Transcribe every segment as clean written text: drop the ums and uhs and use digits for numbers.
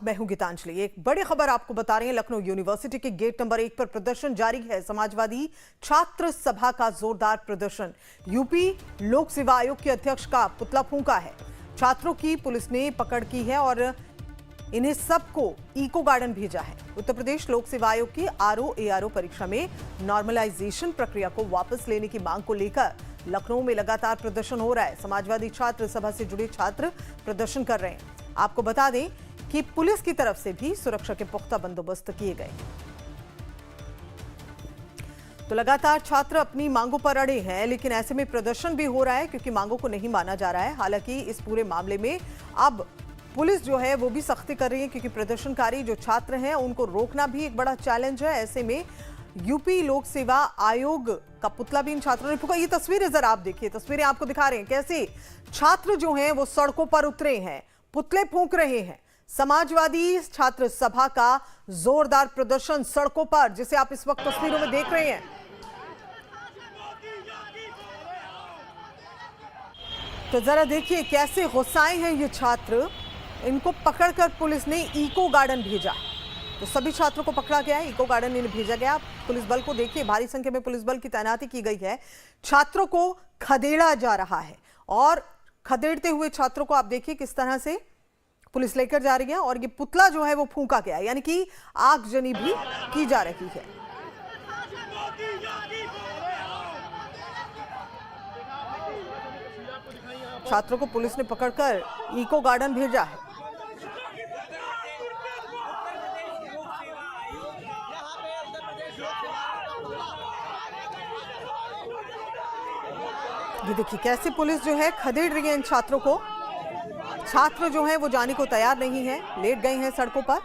मैं हूं गीतांजलि। एक बड़ी खबर आपको बता रहे हैं। लखनऊ यूनिवर्सिटी के गेट नंबर 1 पर प्रदर्शन जारी है। समाजवादी छात्र सभा का जोरदार प्रदर्शन। यूपी लोक सेवा आयोग के अध्यक्ष का पुतला फूंका है। छात्रों की पुलिस ने पकड़ की है और इन्हें सबको इको गार्डन भेजा है। उत्तर प्रदेश लोक सेवा आयोग की आरओ परीक्षा में नॉर्मलाइजेशन प्रक्रिया को वापस लेने की मांग को लेकर लखनऊ में लगातार प्रदर्शन हो रहा है। समाजवादी छात्र सभा से जुड़े छात्र प्रदर्शन कर रहे हैं। आपको बता दें कि पुलिस की तरफ से भी सुरक्षा के पुख्ता बंदोबस्त किए गए। तो लगातार छात्र अपनी मांगों पर अड़े हैं, लेकिन ऐसे में प्रदर्शन भी हो रहा है क्योंकि मांगों को नहीं माना जा रहा है। हालांकि इस पूरे मामले में अब पुलिस जो है वो भी सख्ती कर रही है क्योंकि प्रदर्शनकारी जो छात्र हैं उनको रोकना भी एक बड़ा चैलेंज है। ऐसे में यूपी लोक सेवा आयोग का पुतला भी इन छात्रों ने फूंका। ये तस्वीरें जरा आप देखिए, तस्वीरें आपको दिखा रहे हैं कैसे छात्र जो हैं वो सड़कों पर उतरे हैं, पुतले फूंक रहे हैं। समाजवादी छात्र सभा का जोरदार प्रदर्शन सड़कों पर, जिसे आप इस वक्त तस्वीरों में देख रहे हैं। तो जरा देखिए कैसे गुस्साए हैं ये छात्र। इनको पकड़कर पुलिस ने इको गार्डन भेजा। तो सभी छात्रों को पकड़ा गया है, इको गार्डन इन्हें भेजा गया। पुलिस बल को देखिए, भारी संख्या में पुलिस बल की तैनाती की गई है। छात्रों को खदेड़ा जा रहा है और खदेड़ते हुए छात्रों को आप देखिए किस तरह से पुलिस लेकर जा रही है और ये पुतला जो है वो फूंका गया, यानी कि आगजनी भी की जा रही है। छात्रों को पुलिस ने पकड़कर इको गार्डन भेजा है। ये देखिए कैसे पुलिस जो है खदेड़ रही है इन छात्रों को। छात्र जो हैं वो जाने को तैयार नहीं है, लेट गए हैं सड़कों पर,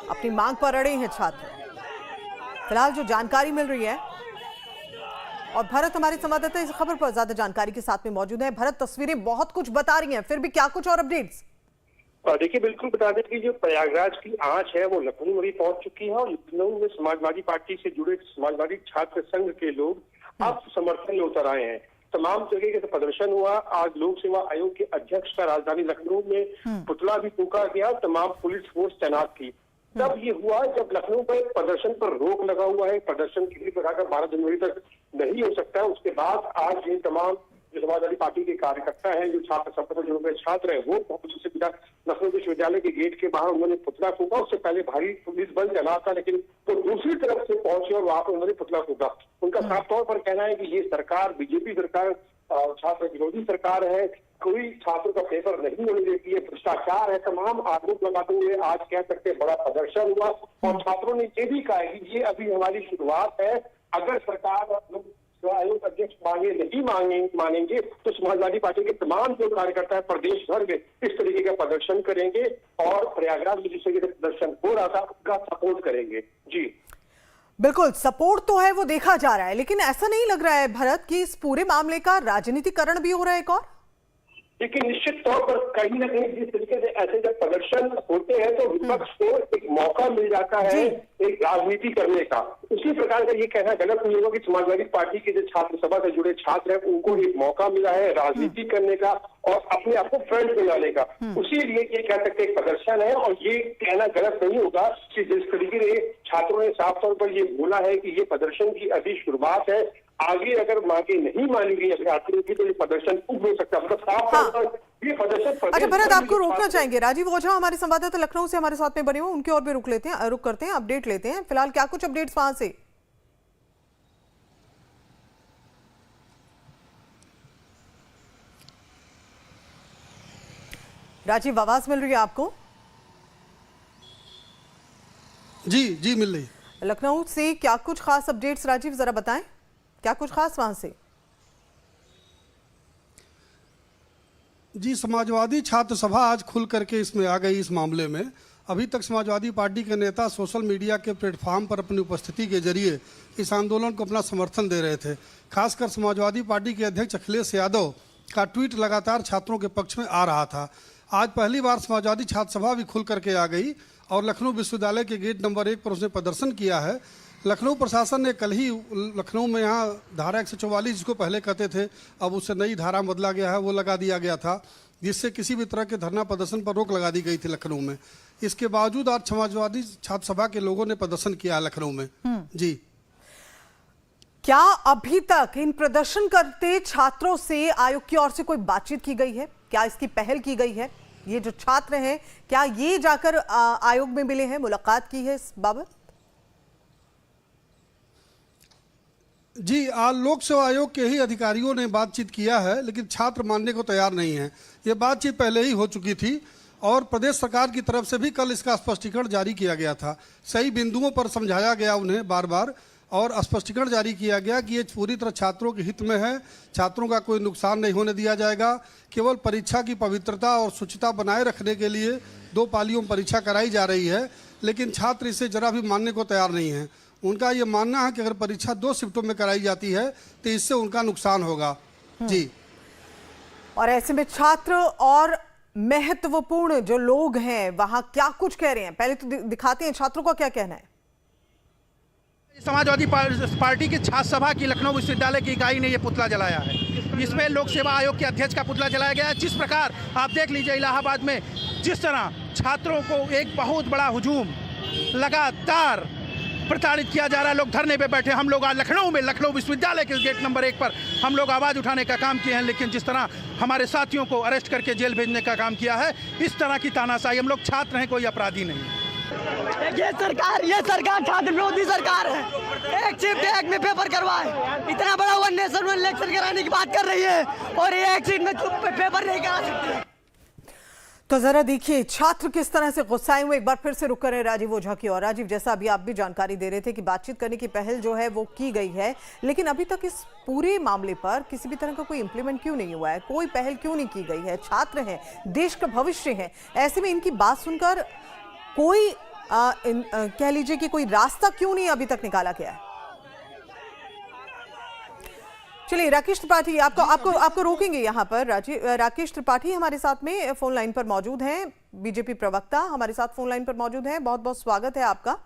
अपनी मांग पर अड़े हैं छात्र। फिलहाल जो जानकारी मिल रही है, और भरत हमारे संवाददाता इस खबर पर ज्यादा जानकारी के साथ में मौजूद है। भरत, तस्वीरें बहुत कुछ बता रही हैं, फिर भी क्या कुछ और अपडेट्स? देखिए, बिल्कुल बता दें कि जो प्रयागराज की आंच है वो लखनऊ में भी पहुंच चुकी है और लखनऊ में समाजवादी पार्टी से जुड़े समाजवादी छात्र संघ के लोग अब समर्थन में उतर आए हैं। तमाम जगह के प्रदर्शन हुआ। आज लोक सेवा आयोग के अध्यक्ष का राजधानी लखनऊ में पुतला भी फूंका गया, तमाम पुलिस फोर्स तैनात की। तब ये हुआ जब लखनऊ में प्रदर्शन पर रोक लगा हुआ है। प्रदर्शन किसी प्रकार का 12 जनवरी तक नहीं हो सकता है। उसके बाद आज ये तमाम जो समाजवादी पार्टी के कार्यकर्ता हैं, जो छात्र संगठन जो लोग छात्र हैं, वो लखनऊ विश्वविद्यालय के गेट के बाहर उन्होंने पुतला फूंका। उससे पहले भारी पुलिस बल तैनात था, लेकिन वो दूसरी तरफ से पहुंचे और वहां पर उन्होंने पुतला फूंका। उनका साफ तौर पर कहना है कि ये सरकार बीजेपी सरकार छात्र विरोधी सरकार है, कोई छात्रों का पेपर नहीं होने देती है, भ्रष्टाचार है। तमाम आरोप लगाते हुए आज कह सकते बड़ा प्रदर्शन हुआ और छात्रों ने ये भी कहा कि ये अभी हमारी शुरुआत है। अगर सरकार आयोग अध्यक्ष नहीं मानेंगे तो समाजवादी पार्टी के तमाम जो कार्यकर्ता है प्रदेश भर में इस तरीके का प्रदर्शन करेंगे और प्रयागराज में जिस तरीके का प्रदर्शन हो रहा था उसका सपोर्ट करेंगे। जी बिल्कुल, सपोर्ट तो है वो देखा जा रहा है, लेकिन ऐसा नहीं लग रहा है भरत कि इस पूरे मामले का राजनीतिकरण भी हो रहा है एक और? लेकिन निश्चित तौर पर कहीं ना कहीं जिस तरीके से ऐसे जब प्रदर्शन होते हैं तो विपक्ष को एक मौका मिल जाता है एक राजनीति करने का। उसी प्रकार का ये कहना गलत नहीं होगा कि समाजवादी पार्टी के जो छात्र सभा से जुड़े छात्र हैं उनको एक मौका मिला है राजनीति करने का और अपने आप को फ्रंट में लाने का। उसी लिए ये कह सकते एक प्रदर्शन है और ये कहना गलत नहीं होगा कि जिस तरीके से छात्रों ने साफ तौर पर ये बोला है कि ये प्रदर्शन की अभी शुरुआत है, आगे अगर मांगे नहीं मानी गई छात्रों की तो ये प्रदर्शन खूब हो सकता है। मतलब साफ तौर पर ये प्रदर्शन। अच्छा भरत, आपको रोकना चाहेंगे। राजीव ओझा हमारे संवाददाता लखनऊ से हमारे साथ में बने हुए, उनकी और भी रुक करते हैं, अपडेट लेते हैं। फिलहाल क्या कुछ अपडेट्स वहां से? राजीव, आवाज मिल रही है आपको? जी मिल रही है। लखनऊ से क्या कुछ खास अपडेट्स राजीव, जरा बताएं, क्या कुछ खास वहां से? जी, समाजवादी छात्र सभा आज खुल करके इसमें आ गई इस मामले में। अभी तक समाजवादी पार्टी के नेता सोशल मीडिया के प्लेटफॉर्म पर अपनी उपस्थिति के जरिए इस आंदोलन को अपना समर्थन दे रहे थे। खासकर समाजवादी पार्टी के अध्यक्ष अखिलेश यादव का ट्वीट लगातार छात्रों के पक्ष में आ रहा था। आज पहली बार समाजवादी छात्र सभा भी खुल करके आ गई और लखनऊ विश्वविद्यालय के गेट नंबर 1 पर उसने प्रदर्शन किया है। लखनऊ प्रशासन ने कल ही लखनऊ में यहाँ धारा 144 जिसको पहले कहते थे अब उससे नई धारा बदला गया है वो लगा दिया गया था। जिससे किसी भी तरह के धरना प्रदर्शन पर रोक लगा दी गई थी लखनऊ में। इसके बावजूद आज समाजवादी छात्र सभा के लोगों ने प्रदर्शन किया है लखनऊ में। जी, क्या अभी तक इन प्रदर्शन करते छात्रों से आयोग की ओर से कोई बातचीत की गई है? क्या इसकी पहल की गई है? ये जो छात्र हैं, क्या ये जाकर आयोग में मिले हैं, मुलाकात की है इस बाबत? जी, लोक सेवा आयोग के ही अधिकारियों ने बातचीत किया है, लेकिन छात्र मानने को तैयार नहीं है। ये बातचीत पहले ही हो चुकी थी और प्रदेश सरकार की तरफ से भी कल इसका स्पष्टीकरण जारी किया गया था। सही बिंदुओं पर समझाया गया उन्हें बार बार और स्पष्टीकरण जारी किया गया कि ये पूरी तरह छात्रों के हित में है, छात्रों का कोई नुकसान नहीं होने दिया जाएगा। केवल परीक्षा की पवित्रता और शुचिता बनाए रखने के लिए 2 पालियों में परीक्षा कराई जा रही है, लेकिन छात्र इसे जरा भी मानने को तैयार नहीं है। उनका ये मानना है कि अगर परीक्षा 2 शिफ्टों में कराई जाती है तो इससे उनका नुकसान होगा। जी, और ऐसे में छात्र और महत्वपूर्ण जो लोग हैं वहां क्या कुछ कह रहे हैं, पहले तो दिखाते हैं छात्रों का क्या कहना है। समाजवादी पार्टी की छात्र सभा की लखनऊ विश्वविद्यालय की इकाई ने ये पुतला जलाया है। इसमें लोक सेवा आयोग के अध्यक्ष का पुतला जलाया गया है। जिस प्रकार आप देख लीजिए इलाहाबाद में जिस तरह छात्रों को एक बहुत बड़ा हुजूम लगातार प्रताड़ित किया जा रहा है, लोग धरने पे बैठे। हम लोग आज लखनऊ में लखनऊ विश्वविद्यालय के गेट नंबर 1 पर हम लोग आवाज़ उठाने का काम किए हैं, लेकिन जिस तरह हमारे साथियों को अरेस्ट करके जेल भेजने का काम किया है, इस तरह की तानाशाही, हम लोग छात्र हैं, कोई अपराधी नहीं। ये सरकार छात्र विरोधी सरकार है। एक शिफ्ट एक में पेपर करवाए, इतना बड़ा हुआ नेशनल इलेक्शन कराने की बात कर रही है और ये एक सीट में पेपर नहीं करा सकते। तो जरा देखिए छात्र किस तरह से गुस्साए हुए। एक बार फिर से रुक कर राजीव ओझा की और। राजीव, जैसा अभी आप भी जानकारी दे रहे थे कि बातचीत करने की पहल जो है वो की गई है, लेकिन अभी तक इस पूरे मामले पर किसी भी तरह का कोई इंप्लीमेंट क्यों नहीं हुआ है, कोई पहल क्यों नहीं की गई है? छात्र हैं, देश का भविष्य है, ऐसे में इनकी बात सुनकर कोई कह लीजिए कि कोई रास्ता क्यों नहीं अभी तक निकाला गया है? चलिए राकेश त्रिपाठी, आपको रोकेंगे यहाँ पर। राकेश त्रिपाठी हमारे साथ में फोन लाइन पर मौजूद हैं, बीजेपी प्रवक्ता हमारे साथ फोन लाइन पर मौजूद हैं। बहुत बहुत स्वागत है आपका।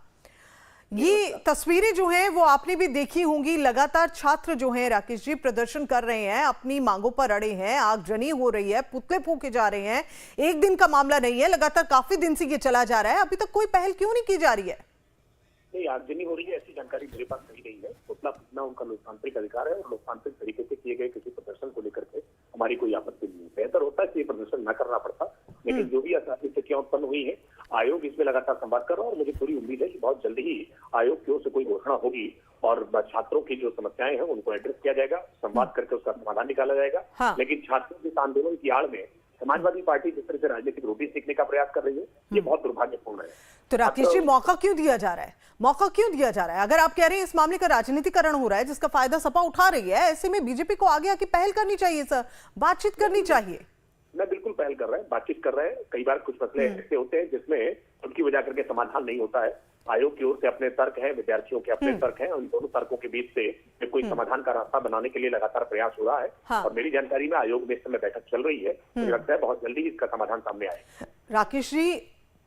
ये तस्वीरें जो हैं वो आपने भी देखी होंगी, लगातार छात्र जो हैं राकेश जी प्रदर्शन कर रहे हैं, अपनी मांगों पर अड़े हैं, आगजनी हो रही है, पुतले फूके जा रहे हैं। एक दिन का मामला नहीं है, लगातार काफी दिन से ये चला जा रहा है। अभी तक कोई पहल क्यों नहीं की जा रही है? नहीं, आगजनी हो रही है ऐसी जानकारी मेरे पास नहीं रही है। पुतला फूकना उनका लोकतांत्रिक अधिकार है और लोकतांत्रिक तरीके से किए गए किसी प्रदर्शन को लेकर के हमारी कोई आपत्ति नहीं है। बेहतर होता है कि ये प्रदर्शन न करना पड़ता, लेकिन जो भी स्थितियां उत्पन्न हुई है, आयोग इसमें लगातार संवाद कर रहा है और मुझे पूरी उम्मीद है कि बहुत जल्दी ही आयोग की ओर से कोई घोषणा होगी और छात्रों की जो समस्याएं हैं उनको एड्रेस किया जाएगा, संवाद करके उसका समाधान निकाला जाएगा। हाँ। लेकिन छात्रों के इस आंदोलन की आड़ में समाजवादी पार्टी जिस तरह से राजनीतिक रोटी सीखने का प्रयास कर रही है, ये बहुत दुर्भाग्यपूर्ण है। तो राकेश जी, मौका क्यों दिया जा रहा है? मौका क्यों दिया जा रहा है? अगर आप कह रहे हैं इस मामले का राजनीतिकरण हो रहा है जिसका फायदा सपा उठा रही है, ऐसे में बीजेपी को आगे आके पहल करनी चाहिए सर, बातचीत करनी चाहिए। मैं बिल्कुल पहल कर रहा है, बातचीत कर रहे हैं। कई बार कुछ मसले ऐसे होते हैं जिसमें उनकी वजह करके समाधान नहीं होता है। आयोग की ओर से अपने तर्क हैं, विद्यार्थियों के अपने तर्क हैं, उन दोनों तर्कों के बीच से कोई समाधान का रास्ता बनाने के लिए लगातार प्रयास हो रहा है। हाँ। और मेरी जानकारी में आयोग में इस समय बैठक चल रही है, मुझे लगता है बहुत जल्दी इसका समाधान सामने आए। राकेश जी,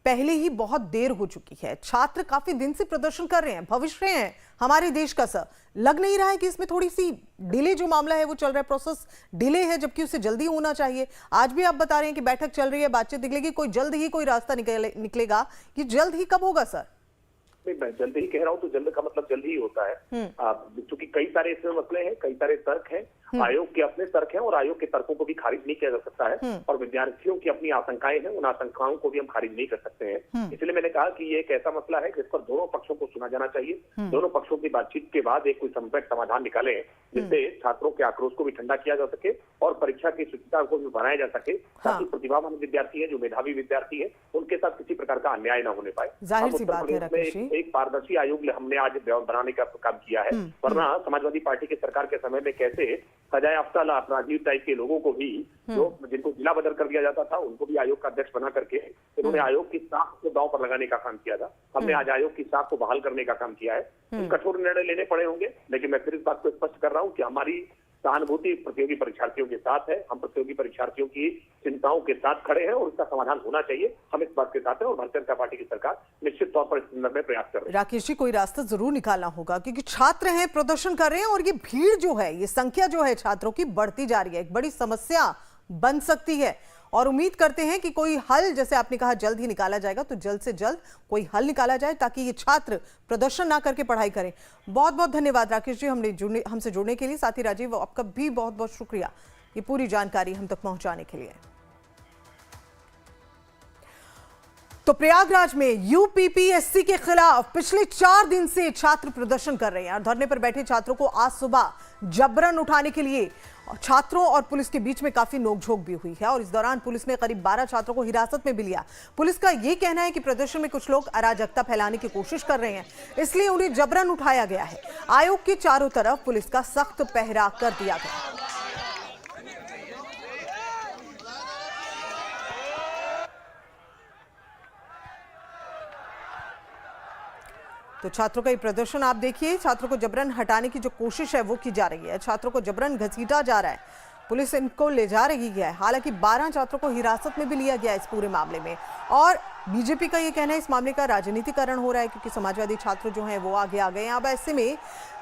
पहले ही बहुत देर हो चुकी है, छात्र काफी दिन से प्रदर्शन कर रहे हैं, भविष्य है हमारे देश का सर। लग नहीं रहा है कि इसमें थोड़ी सी डिले जो मामला है वो चल रहा है, प्रोसेस डिले है, जबकि उसे जल्दी होना चाहिए। आज भी आप बता रहे हैं कि बैठक चल रही है, बातचीत निकलेगी, कोई जल्द ही कोई रास्ता निकलेगा। ये जल्द ही कब होगा सर? मैं जल्द ही कह रहा हूँ तो जल्द का मतलब जल्द ही होता है, क्योंकि कई सारे इसमें मसले हैं, कई सारे तर्क हैं, आयोग के अपने तर्क हैं और आयोग के तर्कों को भी खारिज नहीं किया जा सकता है और विद्यार्थियों की अपनी आशंकाएं हैं, उन आशंकाओं को भी हम खारिज नहीं कर सकते हैं। इसलिए मैंने कहा कि ये एक ऐसा मसला है जिस पर दोनों पक्षों को सुना जाना चाहिए, दोनों पक्षों की बातचीत के बाद एक कोई संपैक्ट समाधान निकाले जिससे छात्रों के आक्रोश को भी ठंडा किया जा सके और परीक्षा की शुचिता को भी बनाया जा सके, ताकि प्रतिभावान विद्यार्थी है, जो मेधावी विद्यार्थी है, उनके साथ किसी प्रकार का अन्याय न होने पाए। जाहिर सी बात है राकेश जी, एक पारदर्शी आयोग हमने आज बनाने का काम किया है, वरना समाजवादी पार्टी की सरकार के समय में कैसे सजाए याफ्ता अपराधी टाइप के लोगों को भी, जो जिनको जिला बदल कर दिया जाता था, उनको भी आयोग का अध्यक्ष बना करके इन्होंने आयोग की साख को दांव पर लगाने का काम किया था। हमने आज आयोग की साख को बहाल करने का काम किया है। कठोर निर्णय लेने पड़े होंगे, लेकिन मैं फिर इस बात को स्पष्ट कर रहा हूँ कि हमारी सहानुभूति प्रतियोगी परीक्षार्थियों के साथ है। हम प्रतियोगी परीक्षार्थियों की चिंताओं के साथ खड़े हैं और इसका समाधान होना चाहिए, हम इस बात के साथ हैं और भारतीय जनता पार्टी की सरकार निश्चित तौर पर इस संदर्भ में प्रयास कर रही है। राकेश जी, कोई रास्ता जरूर निकालना होगा, क्योंकि छात्र हैं, प्रदर्शन कर रहे हैं और ये भीड़ जो है, ये संख्या जो है छात्रों की बढ़ती जा रही है, एक बड़ी समस्या बन सकती है और उम्मीद करते हैं कि कोई हल, जैसे आपने कहा, जल्द ही निकाला जाएगा, तो जल्द से जल्द कोई हल निकाला जाए ताकि ये छात्र प्रदर्शन ना करके पढ़ाई करें। बहुत बहुत धन्यवाद राकेश जी हमसे जुड़ने के लिए। साथ ही राजीव, आपका भी बहुत बहुत शुक्रिया ये पूरी जानकारी हम तक पहुंचाने के लिए। तो प्रयागराज में यूपीपीएससी के खिलाफ पिछले 4 दिन से छात्र प्रदर्शन कर रहे हैं और धरने पर बैठे छात्रों को आज सुबह जबरन उठाने के लिए छात्रों और पुलिस के बीच में काफी नोकझोंक भी हुई है और इस दौरान पुलिस ने करीब 12 छात्रों को हिरासत में भी लिया। पुलिस का यह कहना है कि प्रदर्शन में कुछ लोग अराजकता फैलाने की कोशिश कर रहे हैं, इसलिए उन्हें जबरन उठाया गया है। आयोग के चारों तरफ पुलिस का सख्त पहरा कर दिया गया। तो छात्रों का ये प्रदर्शन आप देखिए, छात्रों को जबरन हटाने की जो कोशिश है वो की जा रही है, छात्रों को जबरन घसीटा जा रहा है, पुलिस इनको ले जा रही है। हालांकि 12 छात्रों को हिरासत में भी लिया गया इस पूरे मामले में और बीजेपी का ये कहना है इस मामले का राजनीतिकरण हो रहा है क्योंकि समाजवादी छात्र जो हैं वो आगे आ गए हैं। अब ऐसे में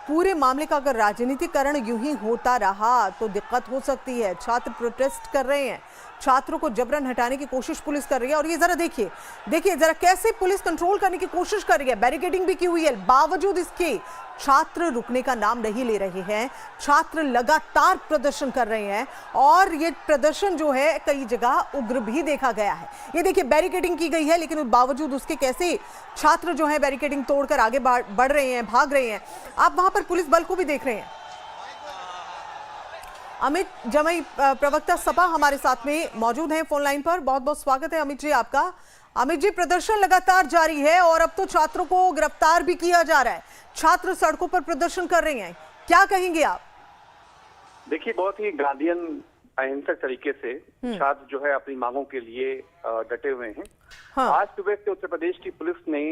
पूरे मामले का अगर राजनीतिकरण यूं ही होता रहा तो दिक्कत हो सकती है। छात्र प्रोटेस्ट कर रहे हैं, छात्रों को जबरन हटाने की कोशिश पुलिस कर रही है और ये जरा देखिए जरा कैसे पुलिस कंट्रोल करने की कोशिश कर रही है। बैरिकेडिंग भी की हुई है, बावजूद इसके छात्र रुकने का नाम नहीं ले रहे हैं। छात्र लगातार प्रदर्शन कर रहे हैं और ये प्रदर्शन जो है कई जगह उग्र भी देखा गया है। ये देखिए बैरिकेडिंग की गई है लेकिन बावजूद उसके कैसे छात्र जो है बैरिकेडिंग तोड़कर आगे बढ़ रहे हैं, भाग रहे हैं। आप वहां पर पुलिस बल को भी देख रहे हैं। अमित जमई, प्रवक्ता सपा, हमारे साथ में मौजूद हैं फोन लाइन पर। बहुत बहुत स्वागत है अमित जी आपका। अमित जी, प्रदर्शन लगातार जारी है और अब तो छात्रों को गिरफ्तार भी किया जा रहा है। छात्र सड़कों पर प्रदर्शन कर रहे हैं, क्या कहेंगे आप? देखिए, बहुत ही गांधीयन अहिंसक तरीके से छात्र जो है अपनी मांगों के लिए डटे हुए हैं। हाँ। आज सुबह से उत्तर प्रदेश की पुलिस ने,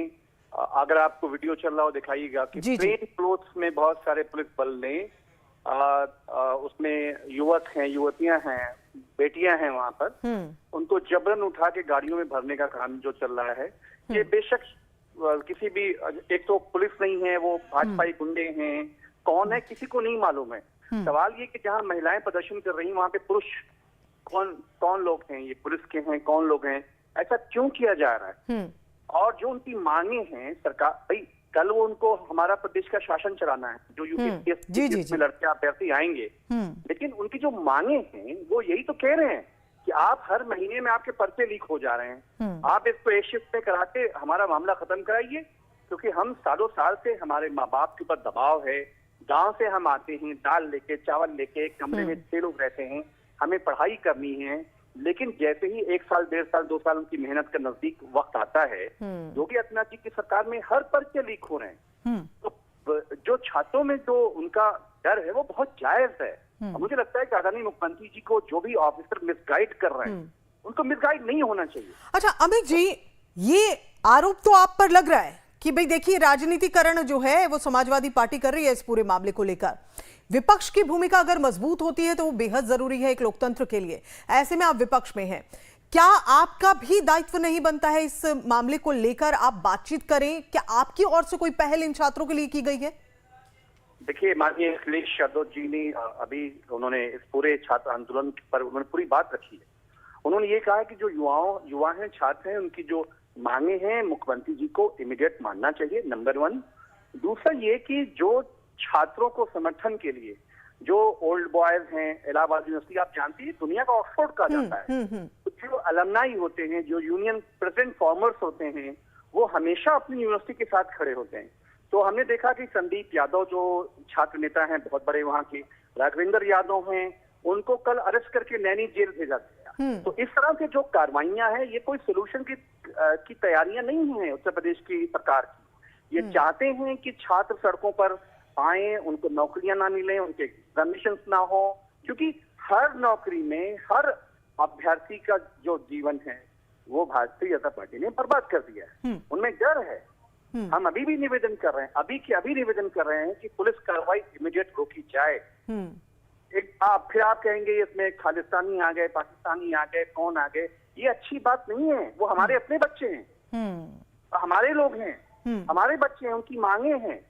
अगर आपको वीडियो चल रहा हो दिखाइएगा कि प्लेन क्लोथ्स में बहुत सारे पुलिस बल ने उसमें युवक हैं, युवतियां हैं, बेटियां हैं वहां पर, उनको जबरन उठा के गाड़ियों में भरने का काम जो चल रहा है। ये बेशक किसी भी, एक तो पुलिस नहीं है, वो भाजपाई गुंडे हैं, कौन है किसी को नहीं मालूम है। सवाल ये कि जहां महिलाएं प्रदर्शन कर रही हैं वहां पे पुरुष कौन लोग हैं, ये पुलिस के हैं, कौन लोग हैं, ऐसा क्यों किया जा रहा है? और जो उनकी मांगे हैं, सरकार भाई कल वो उनको हमारा प्रदेश का शासन चलाना है, जो यूपीएससी में लड़के अभ्यर्थी आएंगे, लेकिन उनकी जो मांगे हैं वो यही तो कह रहे हैं कि आप हर महीने में आपके पर्चे लीक हो जा रहे हैं, आप इसको एक शिफ्ट में करा के हमारा मामला खत्म कराइए, क्योंकि हम सालों साल से हमारे माँ बाप के ऊपर दबाव है। गांव से हम आते हैं दाल लेके, चावल लेके, कमरे में 6 लोग रहते हैं, हमें पढ़ाई करनी है, लेकिन जैसे ही 1 साल, 1.5 साल, 2 साल उनकी मेहनत का नजदीक वक्त आता है, योगी आदित्यनाथ जी की सरकार में हर पर्चे लीक हो रहे हैं। तो जो छात्रों में जो उनका डर है वो बहुत जायज है। और मुझे लगता है कि आदरणीय मुख्यमंत्री जी को जो भी ऑफिसर मिसगाइड कर रहे हैं उनको मिसगाइड नहीं होना चाहिए। अच्छा अमित जी, ये आरोप तो आप पर लग रहा है कि भाई देखिए राजनीतिकरण जो है वो समाजवादी पार्टी कर रही है इस पूरे मामले को लेकर। विपक्ष की भूमिका अगर मजबूत होती है तो वो बेहद जरूरी है एक लोकतंत्र के लिए। ऐसे में आप विपक्ष में हैं, क्या आपका भी दायित्व नहीं बनता है इस मामले को लेकर आप बातचीत करें? क्या आपकी ओर से कोई पहल इन छात्रों के लिए की गई है? देखिए, माननीय अखिलेश यादव जी ने अभी उन्होंने इस पूरे छात्र आंदोलन पर उन्होंने पूरी बात रखी है। उन्होंने ये कहा कि जो युवा हैं, छात्र हैं, उनकी जो मांगे हैं मुख्यमंत्री जी को इमीडिएट मानना चाहिए, नंबर 1। दूसरा ये कि जो छात्रों को समर्थन के लिए जो ओल्ड बॉयज हैं, इलाहाबाद यूनिवर्सिटी आप जानती है दुनिया का ऑक्सफोर्ड कहा जाता है, जो अलमनाई होते हैं, जो यूनियन प्रेसिडेंट फॉर्मर्स होते हैं, वो हमेशा अपनी यूनिवर्सिटी के साथ खड़े होते हैं। तो हमने देखा कि संदीप यादव जो छात्र नेता हैं बहुत बड़े वहां के, राघवेंद्र यादव हैं, उनको कल अरेस्ट करके नैनी जेल भेजा गया। तो इस तरह से जो कार्रवाइयां हैं ये कोई सोल्यूशन की तैयारियां नहीं है उत्तर प्रदेश की सरकार की। ये चाहते हैं कि छात्र सड़कों पर आए, उनको नौकरियां ना मिले, उनके एग्जामिनेशन ना हो, क्योंकि हर नौकरी में हर अभ्यर्थी का जो जीवन है वो भारतीय जनता पार्टी ने बर्बाद कर दिया है। उनमें डर है। हम अभी भी निवेदन कर रहे हैं, अभी निवेदन कर रहे हैं कि पुलिस कार्रवाई इमीडिएट रोकी जाए। फिर आप कहेंगे इसमें खालिस्तानी आ गए, पाकिस्तानी आ गए, कौन आ गए, ये अच्छी बात नहीं है। वो हमारे अपने बच्चे हैं, हमारे लोग हैं, हमारे बच्चे हैं, उनकी मांगे हैं।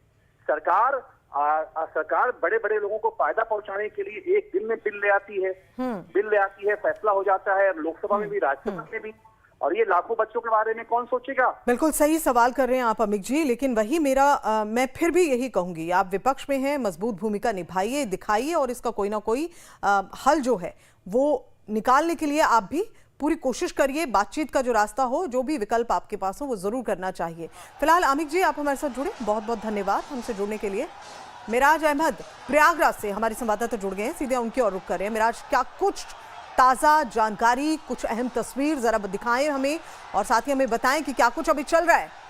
सरकार सरकार बड़े बड़े लोगों को फायदा पहुंचाने के लिए एक दिन में बिल ले आती है, फैसला हो जाता है लोकसभा में भी, राज्यसभा में भी, और ये लाखों बच्चों के बारे में कौन सोचेगा। बिल्कुल सही सवाल कर रहे हैं आप अमित जी, लेकिन वही मेरा मैं फिर भी यही कहूंगी, आप विपक्ष में हैं, मजबूत भूमिका निभाइए, दिखाइए और इसका कोई ना कोई हल जो है वो निकालने के लिए आप भी पूरी कोशिश करिए। बातचीत का जो रास्ता हो, जो भी विकल्प आपके पास हो, वो जरूर करना चाहिए। फिलहाल अमित जी आप हमारे साथ जुड़े, बहुत बहुत धन्यवाद हमसे जुड़ने के लिए। मिराज अहमद प्रयागराज से हमारे संवाददाता जुड़ गए हैं, सीधे उनकी ओर रुख कर रहे हैं। मिराज, क्या कुछ ताजा जानकारी, कुछ अहम तस्वीर जरा दिखाएं हमें और साथ ही हमें बताएं कि क्या कुछ अभी चल रहा है।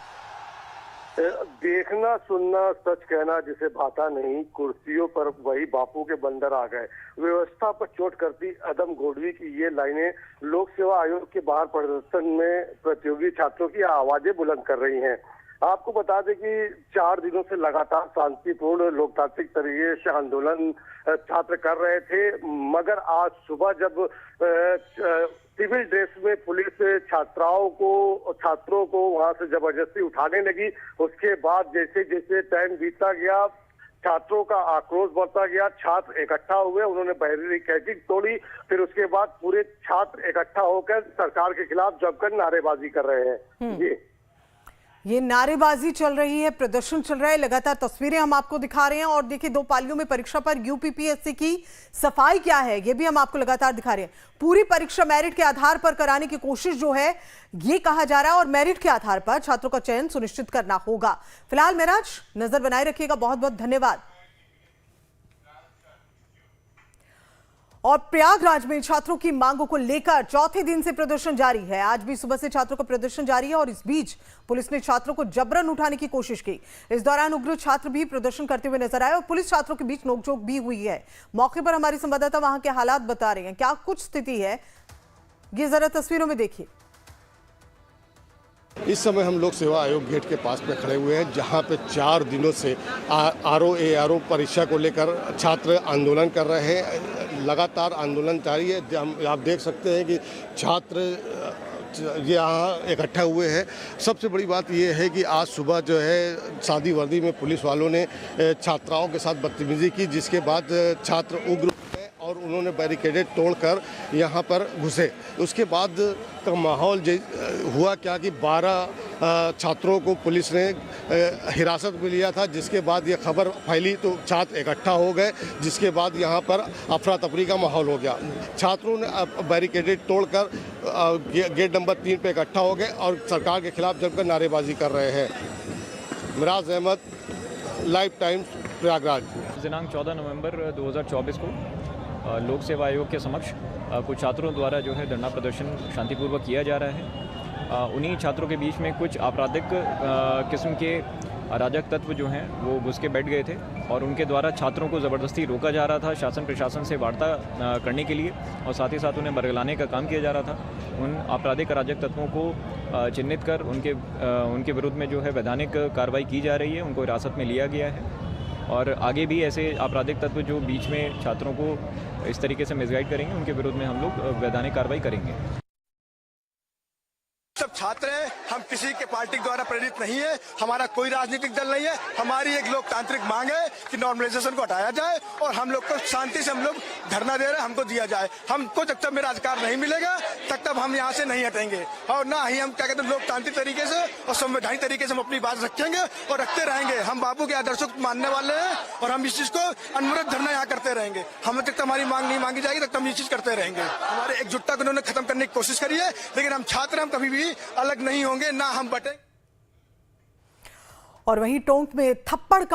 देखना सुनना सच कहना जिसे भाता नहीं, कुर्सियों पर वही बापू के बंदर आ गए। व्यवस्था पर चोट करती अदम गोडवी की ये लाइनें लोक सेवा आयोग के बाहर प्रदर्शन में प्रतियोगी छात्रों की आवाजें बुलंद कर रही हैं। आपको बता दें कि 4 दिनों से लगातार शांतिपूर्ण लोकतांत्रिक तरीके से आंदोलन छात्र कर रहे थे, मगर आज सुबह जब सिविल ड्रेस में पुलिस छात्रों को वहां से जबरदस्ती उठाने लगी, उसके बाद जैसे जैसे टाइम बीतता गया छात्रों का आक्रोश बढ़ता गया। छात्र इकट्ठा हुए, उन्होंने बैरिकेडिंग तोड़ी, फिर उसके बाद पूरे छात्र इकट्ठा होकर सरकार के खिलाफ जमकर नारेबाजी कर रहे हैं। ये नारेबाजी चल रही है, प्रदर्शन चल रहा है, लगातार तस्वीरें हम आपको दिखा रहे हैं और देखिए 2 पालियों में परीक्षा पर यूपीपीएससी की सफाई क्या है ये भी हम आपको लगातार दिखा रहे हैं। पूरी परीक्षा मेरिट के आधार पर कराने की कोशिश जो है ये कहा जा रहा है और मेरिट के आधार पर छात्रों का चयन सुनिश्चित करना होगा। फिलहाल मिराज नजर बनाए रखिएगा, बहुत बहुत धन्यवाद। और प्रयागराज में छात्रों की मांगों को लेकर चौथे दिन से प्रदर्शन जारी है। आज भी सुबह से छात्रों का प्रदर्शन जारी है और इस बीच पुलिस ने छात्रों को जबरन उठाने की कोशिश की। इस दौरान उग्र छात्र भी प्रदर्शन करते हुए नजर आए और पुलिस छात्रों के बीच नोकझोंक भी हुई है। मौके पर हमारी संवाददाता वहां के हालात बता रहे हैं, क्या कुछ स्थिति है ये जरा तस्वीरों में देखिए। इस समय हम लोग सेवा आयोग गेट के पास में खड़े हुए हैं, जहां पे 4 दिनों से आरओ परीक्षा को लेकर छात्र आंदोलन कर रहे हैं। लगातार आंदोलन जारी है। आप देख सकते हैं कि छात्र यहाँ इकट्ठा हुए हैं। सबसे बड़ी बात यह है कि आज सुबह जो है सादी वर्दी में पुलिस वालों ने छात्राओं के साथ बदतमीजी की, जिसके बाद छात्र उग्र और उन्होंने बैरिकेडेड तोड़कर यहाँ पर घुसे। उसके बाद का माहौल हुआ क्या कि 12 छात्रों को पुलिस ने हिरासत में लिया था, जिसके बाद ये खबर फैली तो छात्र इकट्ठा हो गए, जिसके बाद यहाँ पर अफरा तफरी का माहौल हो गया। छात्रों ने बैरिकेडेड तोड़कर गेट नंबर 3 पे इकट्ठा हो गए और सरकार के खिलाफ जमकर नारेबाजी कर रहे हैं। Miraj Ahmad, live times, Prayagraj. दिनांक 14 नवंबर 2024 को लोक सेवा आयोग के समक्ष कुछ छात्रों द्वारा जो है धरना प्रदर्शन शांतिपूर्वक किया जा रहा है। उन्हीं छात्रों के बीच में कुछ आपराधिक किस्म के अराजक तत्व जो हैं वो घुस के बैठ गए थे और उनके द्वारा छात्रों को ज़बरदस्ती रोका जा रहा था शासन प्रशासन से वार्ता करने के लिए, और साथ ही साथ उन्हें बरगलाने का काम किया जा रहा था। उन आपराधिक अराजक तत्वों को चिन्हित कर उनके विरुद्ध में जो है वैधानिक कार्रवाई की जा रही है, उनको हिरासत में लिया गया है और आगे भी ऐसे आपराधिक तत्व जो बीच में छात्रों को इस तरीके से मिसगाइड करेंगे उनके विरुद्ध में हम लोग वैधानिक कार्रवाई करेंगे। सब छात्र हैं, हम किसी के पार्टी द्वारा प्रेरित नहीं है, हमारा कोई राजनीतिक दल नहीं है। हमारी एक लोकतांत्रिक मांग है कि नॉर्मलाइजेशन को हटाया जाए और हम लोग को शांति से हम लोग धरना दे रहे हैं, हमको दिया जाए। हमको जब तक मेरा अधिकार नहीं मिलेगा तब तक हम यहाँ से नहीं हटेंगे और ना ही हम क्या कहते हैं लोकतांत्रिक तरीके से और संवैधानिक तरीके से हम अपनी बात रखेंगे और रखते रहेंगे। हम बापू के आदर्शों को मानने वाले हैं और हम इस चीज को अनवरत धरना यहाँ करते रहेंगे। हम जब तक हमारी मांग नहीं मांगी जाएगी तब तक हम ये चीज करते रहेंगे। हमारे एकजुटता को उन्होंने खत्म करने की कोशिश करी है, लेकिन हम छात्र हम कभी भी अलग नहीं होंगे, ना हम बटे। और वहीं टोंक में थप्पड़ का